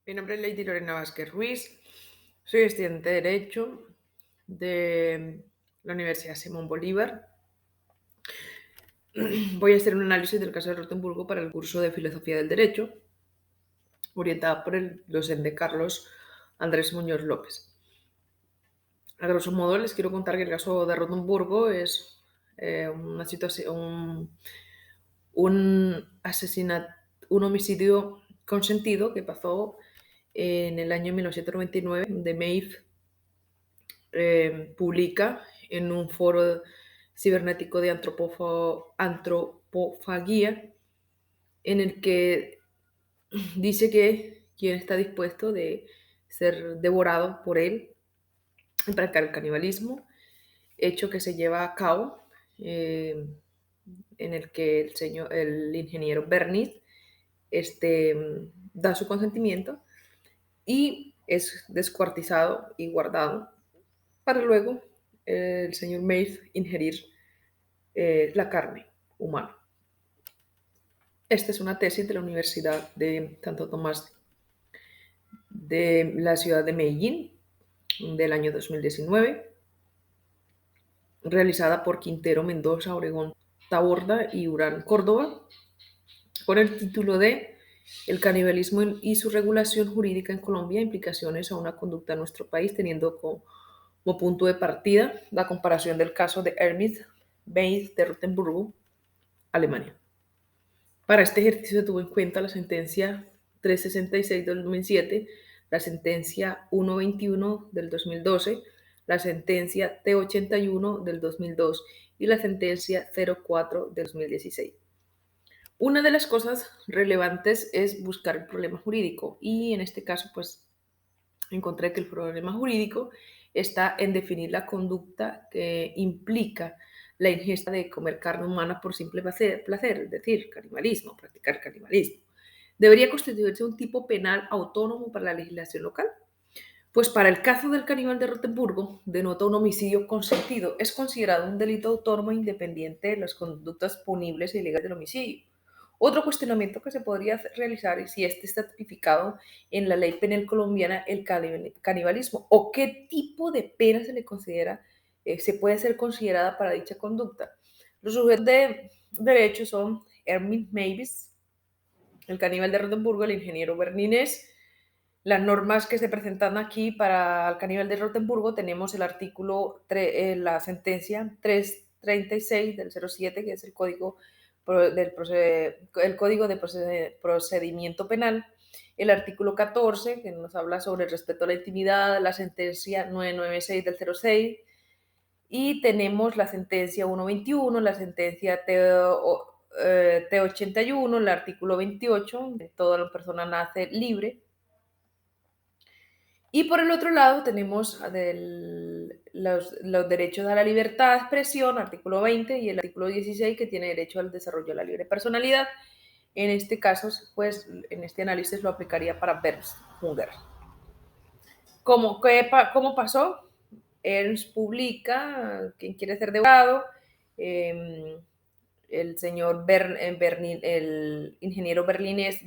Mi nombre es Lady Lorena Vázquez Ruiz, soy estudiante de Derecho de la Universidad Simón Bolívar. Voy a hacer un análisis del caso de Rotemburgo para el curso de Filosofía del Derecho, orientada por el docente Carlos Andrés Muñoz López. A grosso modo, les quiero contar que el caso de Rotemburgo es una situación, un asesinato, un homicidio consentido que pasó en el año 1999 de Maeve publica en un foro cibernético de antropofagia en el que dice que quien está dispuesto de ser devorado por él y practicar el canibalismo, hecho que se lleva a cabo eh, en el que el ingeniero Bernice da su consentimiento y es descuartizado y guardado para luego el señor Maeve ingerir la carne humana. Esta es una tesis de la Universidad de Santo Tomás de la ciudad de Medellín del año 2019, realizada por Quintero Mendoza, Obregón Taborda y Urán Córdoba, con el título de El canibalismo y su regulación jurídica en Colombia, implicaciones a una conducta en nuestro país, teniendo como punto de partida la comparación del caso de Hermit Beis de Rotemburgo, Alemania. Para este ejercicio se tuvo en cuenta la sentencia 366 del 2007, la sentencia 121 del 2012, la sentencia T81 del 2002 y la sentencia 04 del 2016. Una de las cosas relevantes es buscar el problema jurídico y en este caso pues encontré que el problema jurídico está en definir la conducta que implica la ingesta de comer carne humana por simple placer, es decir, canibalismo, practicar canibalismo. ¿Debería constituirse un tipo penal autónomo para la legislación local? Pues para el caso del caníbal de Rotemburgo, denota un homicidio consentido. Es considerado un delito autónomo e independiente de las conductas punibles e ilegales del homicidio. Otro cuestionamiento que se podría realizar es si este está tipificado en la ley penal colombiana el canibalismo o qué tipo de pena se le considera, se puede ser considerada para dicha conducta. Los sujetos de derecho son Hermin Mavis, el caníbal de Rotemburgo, el ingeniero Berninés. Las normas que se presentan aquí para el caníbal de Rotemburgo tenemos el artículo, la sentencia 336 del 07, que es el código, el código de procedimiento penal, el artículo 14, que nos habla sobre el respeto a la intimidad, la sentencia 996 del 06, y tenemos la sentencia 121, la sentencia T81, el artículo 28, de toda la persona nace libre. Y por el otro lado tenemos los derechos a la libertad de expresión, artículo 20, y el artículo 16, que tiene derecho al desarrollo de la libre personalidad. En este caso, pues, en este análisis lo aplicaría para Ernst Junger. ¿Cómo pasó? Ernst publica, quien quiere ser devorado, el señor el ingeniero berlinés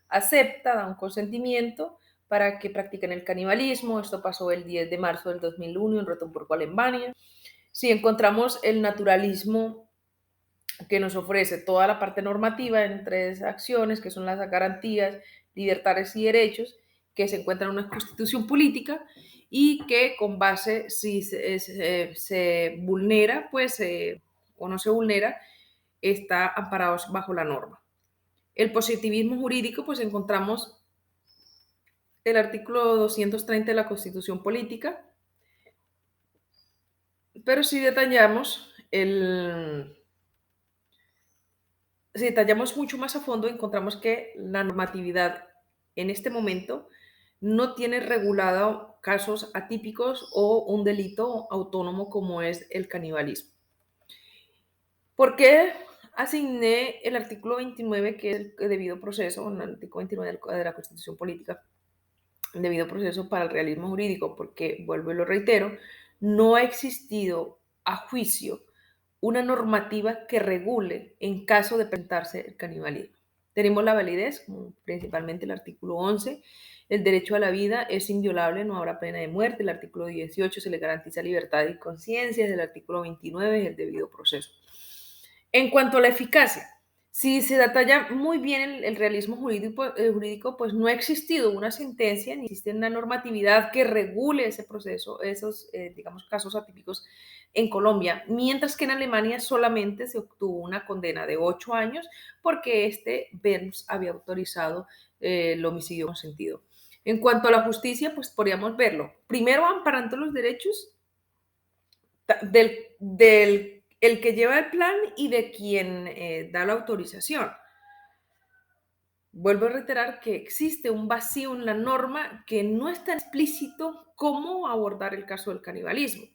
acepta, da un consentimiento para que practiquen el canibalismo. Esto pasó el 10 de marzo del 2001 en Rotemburgo, Alemania. Si encontramos el naturalismo que nos ofrece toda la parte normativa en tres acciones, que son las garantías, libertades y derechos, que se encuentran en una constitución política y que con base, si se vulnera, pues, o no se vulnera, está amparados bajo la norma. El positivismo jurídico, pues encontramos el artículo 230 de la Constitución Política, pero si detallamos mucho más a fondo, encontramos que la normatividad en este momento no tiene regulado casos atípicos o un delito autónomo como es el canibalismo. ¿Por qué asigné el artículo 29, que es el debido proceso, el artículo 29 de la Constitución Política, el debido proceso para el realismo jurídico? Porque, vuelvo y lo reitero, no ha existido a juicio una normativa que regule en caso de presentarse el canibalismo. Tenemos la validez, como principalmente el artículo 11. El derecho a la vida es inviolable, no habrá pena de muerte. El artículo 18 se le garantiza libertad y conciencia. El artículo 29 es el debido proceso. En cuanto a la eficacia, si se detalla muy bien el realismo jurídico, pues no ha existido una sentencia ni existe una normatividad que regule ese proceso, esos, digamos, casos atípicos en Colombia, mientras que en Alemania solamente se obtuvo una condena de 8 años porque Berns había autorizado el homicidio consentido. En cuanto a la justicia, pues podríamos verlo. Primero, amparando los derechos del el que lleva el plan y de quien da la autorización. Vuelvo a reiterar que existe un vacío en la norma que no es tan explícito cómo abordar el caso del canibalismo.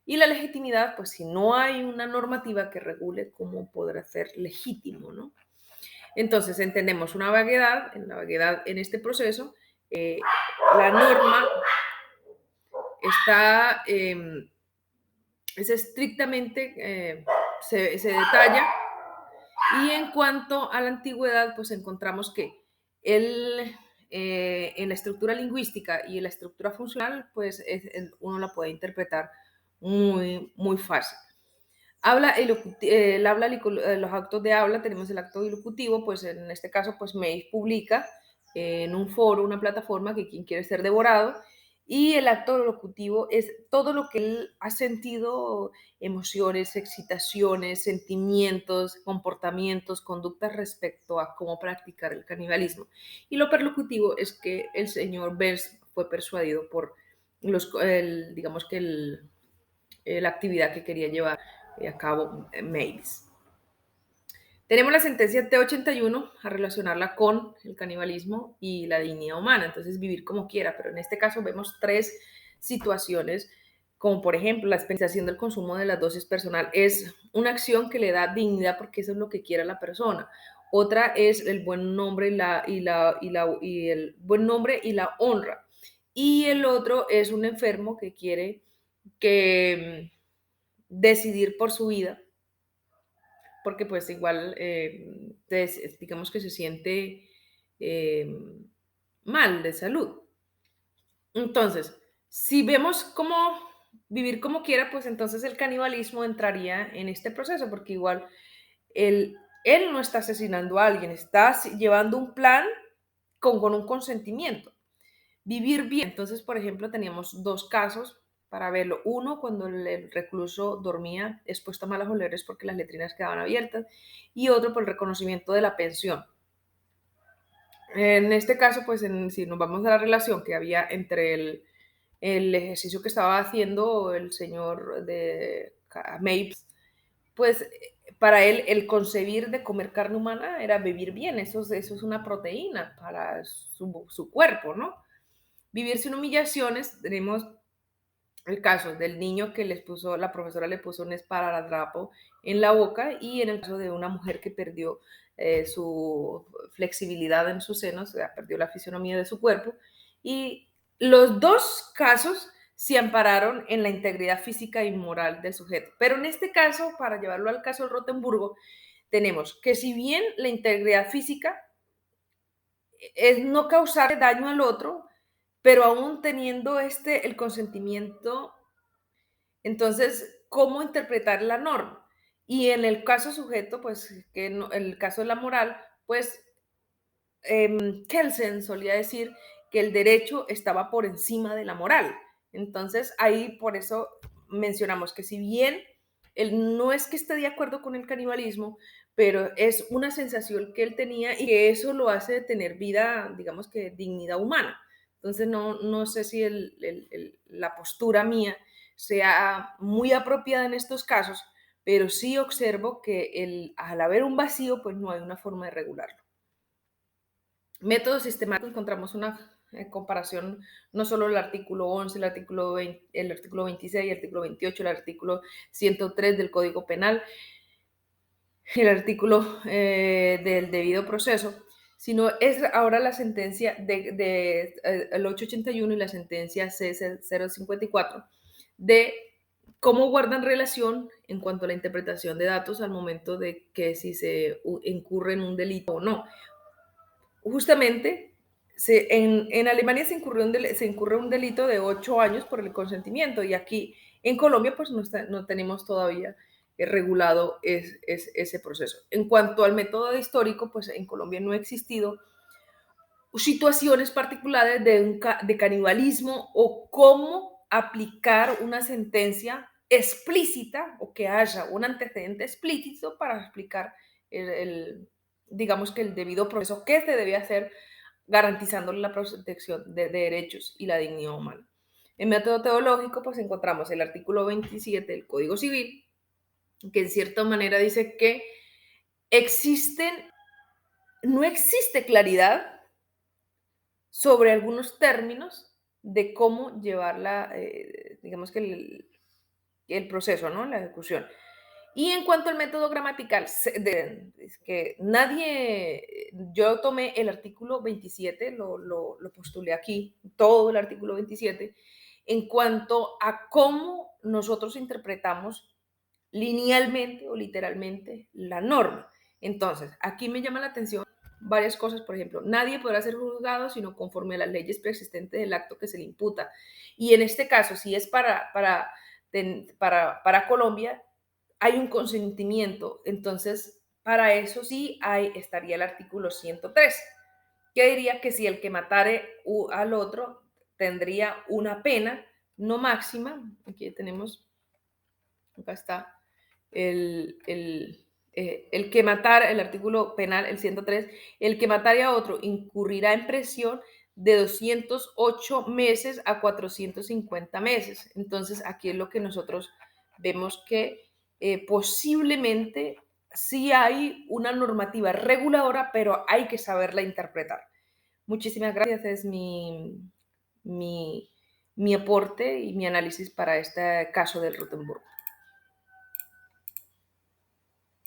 Y la legitimidad, pues si no hay una normativa que regule cómo podrá ser legítimo, ¿no? Entonces entendemos una vaguedad, en la vaguedad en este proceso, la norma está, es estrictamente, se detalla. Y en cuanto a la antigüedad, pues encontramos que el, en la estructura lingüística y en la estructura funcional, pues uno la puede interpretar muy fácil. Los actos de habla, tenemos el acto ilocutivo, pues en este caso, pues May publica en un foro, una plataforma, que quien quiere ser devorado, y el acto locutivo es todo lo que él ha sentido, emociones, excitaciones, sentimientos, comportamientos, conductas respecto a cómo practicar el canibalismo. Y lo perlocutivo es que el señor Bers fue persuadido por digamos que la actividad que quería llevar a cabo Mavis. Tenemos la sentencia T81 a relacionarla con el canibalismo y la dignidad humana, entonces vivir como quiera, pero en este caso vemos tres situaciones, como por ejemplo la dispensación del consumo de las dosis personal es una acción que le da dignidad porque eso es lo que quiere la persona. Otra es el buen nombre y el buen nombre y la honra. Y el otro es un enfermo que quiere que decidir por su vida, porque pues igual, digamos que se siente eh, mal de salud. Entonces, si vemos cómo vivir como quiera, pues entonces el canibalismo entraría en este proceso, porque igual él no está asesinando a alguien, está llevando un plan con un consentimiento. Vivir bien. Entonces, por ejemplo, teníamos dos casos para verlo. Uno, cuando el recluso dormía expuesto a malas olores porque las letrinas quedaban abiertas, y otro por el reconocimiento de la pensión. En este caso, pues si nos vamos a la relación que había entre el ejercicio que estaba haciendo el señor de Mapes, pues para él el concebir de comer carne humana era vivir bien, eso es una proteína para su cuerpo, ¿no? Vivir sin humillaciones, tenemos el caso del niño que la profesora le puso un esparadrapo en la boca, y en el caso de una mujer que perdió su flexibilidad en sus senos, o sea, perdió la fisionomía de su cuerpo, y los dos casos se ampararon en la integridad física y moral del sujeto. Pero en este caso, para llevarlo al caso de Rotemburgo, tenemos que si bien la integridad física es no causar daño al otro, pero aún teniendo el consentimiento, entonces, ¿cómo interpretar la norma? Y en el caso sujeto, pues, que no, en el caso de la moral, pues, Kelsen solía decir que el derecho estaba por encima de la moral. Entonces, ahí por eso mencionamos que si bien él no es que esté de acuerdo con el canibalismo, pero es una sensación que él tenía y que eso lo hace tener vida, digamos que dignidad humana. Entonces, no sé si la postura mía sea muy apropiada en estos casos, pero sí observo que al haber un vacío, pues no hay una forma de regularlo. Método sistemático, encontramos una comparación, no solo el artículo 11, el artículo 26, el artículo 28, el artículo 103 del Código Penal, el artículo del debido proceso, sino es ahora la sentencia el 881 y la sentencia C054 de cómo guardan relación en cuanto a la interpretación de datos al momento de que si se incurre en un delito o no. justamente en Alemania se incurre un delito de 8 años por el consentimiento y aquí en Colombia pues no tenemos todavía regulado ese proceso. En cuanto al método histórico, pues en Colombia no ha existido situaciones particulares de canibalismo o cómo aplicar una sentencia explícita o que haya un antecedente explícito para explicar digamos que el debido proceso que se debe hacer garantizando la protección de derechos y la dignidad humana. En método teológico, pues encontramos el artículo 27 del Código Civil, que en cierta manera dice que existen, no existe claridad sobre algunos términos de cómo llevar digamos que el proceso, ¿no? La ejecución. Y en cuanto al método gramatical, es que nadie, yo tomé el artículo 27, lo postulé aquí, todo el artículo 27, en cuanto a cómo nosotros interpretamos linealmente o literalmente la norma. Entonces, aquí me llama la atención varias cosas, por ejemplo, nadie podrá ser juzgado sino conforme a las leyes preexistentes del acto que se le imputa. Y en este caso, si es para Colombia, hay un consentimiento. Entonces, para eso sí estaría el artículo 103, que diría que si el que matare al otro tendría una pena no máxima, aquí tenemos, acá está, el que matara, el artículo penal, el 103, el que matare a otro incurrirá en prisión de 208 meses a 450 meses. Entonces, aquí es lo que nosotros vemos que posiblemente sí hay una normativa reguladora, pero hay que saberla interpretar. Muchísimas gracias, es mi, mi aporte y mi análisis para este caso del Rotenburg.